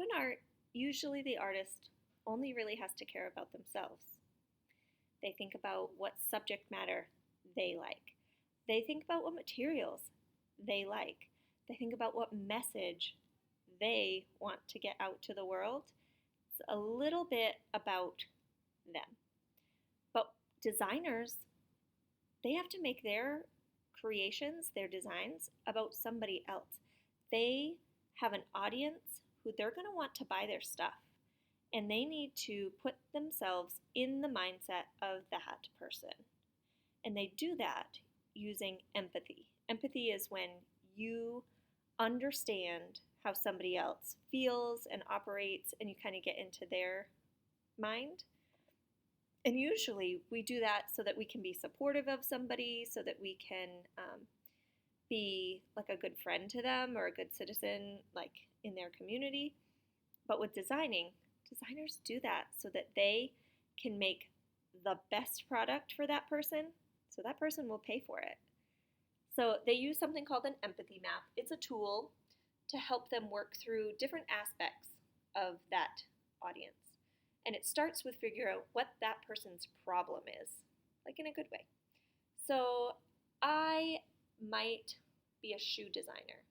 So in art, usually the artist only really has to care about themselves. They think about what subject matter they like. They think about what materials they like. They think about what message they want to get out to the world. It's a little bit about them. But designers, they have to make their creations, their designs, about somebody else. They have an audience who they're going to want to buy their stuff. And they need to put themselves in the mindset of that person. And they do that using empathy. Empathy is when you understand how somebody else feels and operates, and you kind of get into their mind. And usually we do that so that we can be supportive of somebody, so that we can be like a good friend to them or a good citizen like in their community. But with designing, designers do that so that they can make the best product for that person, so that person will pay for it. So they use something called an empathy map. It's a tool to help them work through different aspects of that audience. And it starts with figuring out what that person's problem is, like in a good way. So I might be a shoe designer,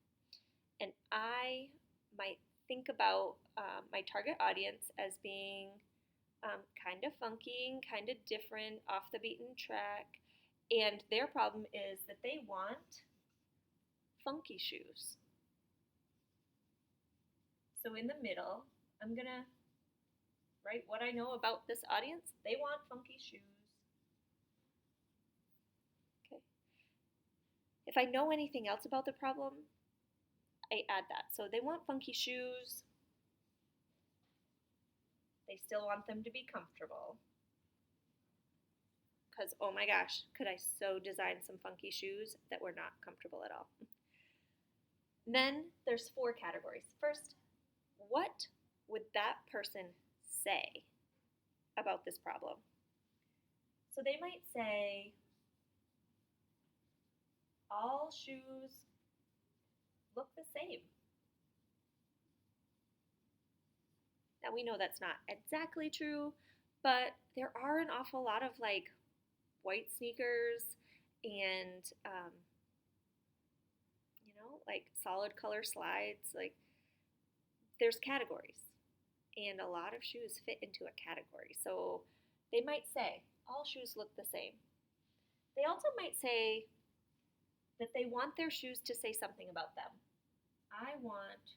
and I might think about my target audience as being kind of funky, kind of different, off the beaten track, and their problem is that they want funky shoes. So in the middle, I'm gonna write what I know about this audience. They want funky shoes. Okay. If I know anything else about the problem, I add that. So they want funky shoes. They still want them to be comfortable. Because, oh my gosh, could I so design some funky shoes that were not comfortable at all? Then there's 4 categories. First, what would that person say about this problem? So they might say, all shoes look the same. Now we know that's not exactly true, but there are an awful lot of like white sneakers and like solid color slides. Like there's categories, and a lot of shoes fit into a category. So they might say all shoes look the same. They also might say that they want their shoes to say something about them. I want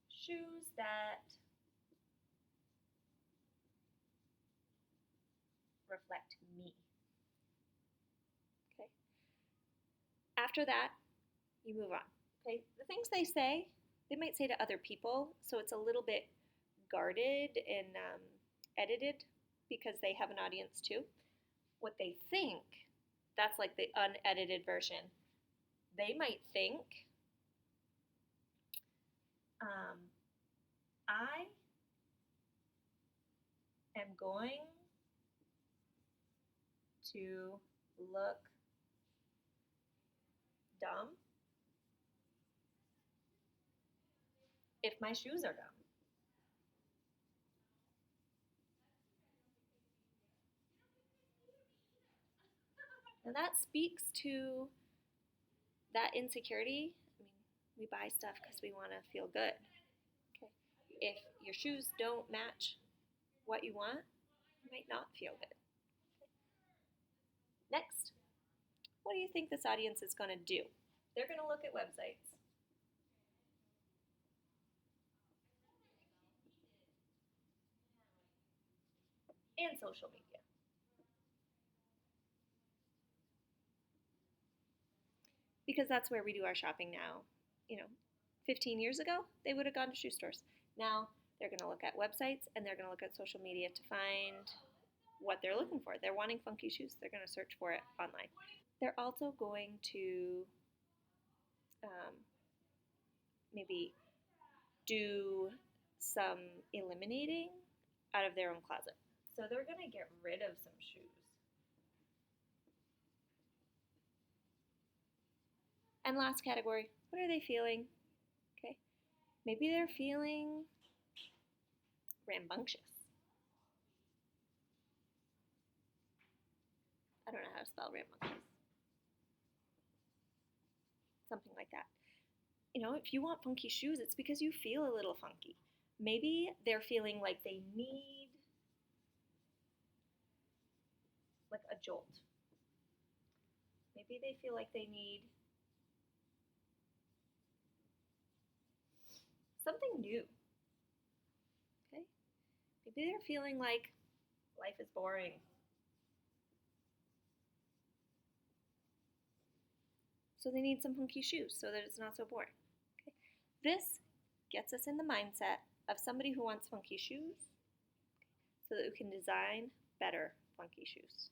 shoes that reflect me. Okay. After that, you move on. Okay. The things they might say to other people, so it's a little bit guarded and edited because they have an audience too. What they think, that's like the unedited version. They might think, I am going to look dumb if my shoes are dumb. And that speaks to that insecurity. I mean, we buy stuff because we want to feel good. Okay. If your shoes don't match what you want, you might not feel good. Next, what do you think this audience is going to do? They're going to look at websites. And social media. Because that's where we do our shopping now. 15 years ago, they would have gone to shoe stores. Now, they're going to look at websites and they're going to look at social media to find what they're looking for. They're wanting funky shoes. They're going to search for it online. They're also going to maybe do some eliminating out of their own closet. So they're going to get rid of some shoes. And last category, what are they feeling? Okay. Maybe they're feeling rambunctious. I don't know how to spell rambunctious. Something like that. If you want funky shoes, it's because you feel a little funky. Maybe they're feeling like they need like a jolt. Maybe they feel like they need something new. Okay? Maybe they're feeling like life is boring. So they need some funky shoes so that it's not so boring. Okay? This gets us in the mindset of somebody who wants funky shoes so that we can design better funky shoes.